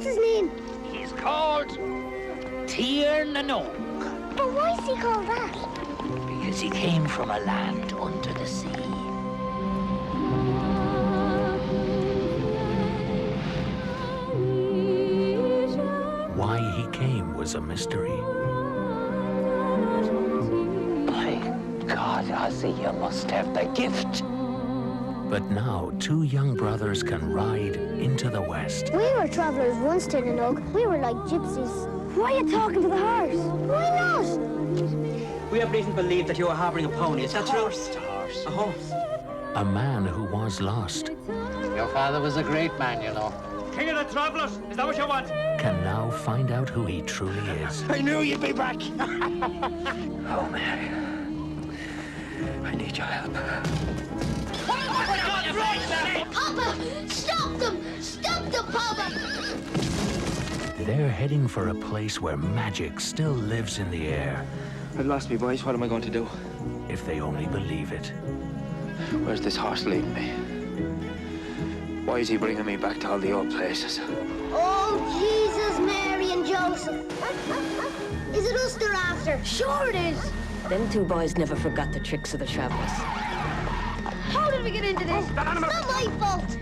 What's his name? He's called Tir na nog, But why is he called that? because he came from a land under the sea. Why he came was a mystery. By God, Ozzy, you must have the gift. But now 2 young brothers can ride into the West. We were travellers once, Tir na nog. We were like gypsies. Why are you talking to the horse? Why not? We have reason to believe that you are harboring a pony. Is that true? Horse. A horse. A man who was lost Your father was a great man, you know. King of the Travellers, is that what you want? can now find out who he truly is. I knew you'd be back. Oh, Mary. I need your help. Papa! Stop them! Stop them, Papa! They're heading for a place where magic still lives in the air, I've lost me, boys. What am I going to do? if they only believe it. Where's this horse leading me? Why is he bringing me back to all the old places? Oh, Jesus, Mary and Joseph. Is it us they're after? Sure it is. Them 2 boys never forgot the tricks of the Travellers. How did we get into this? It's not my fault.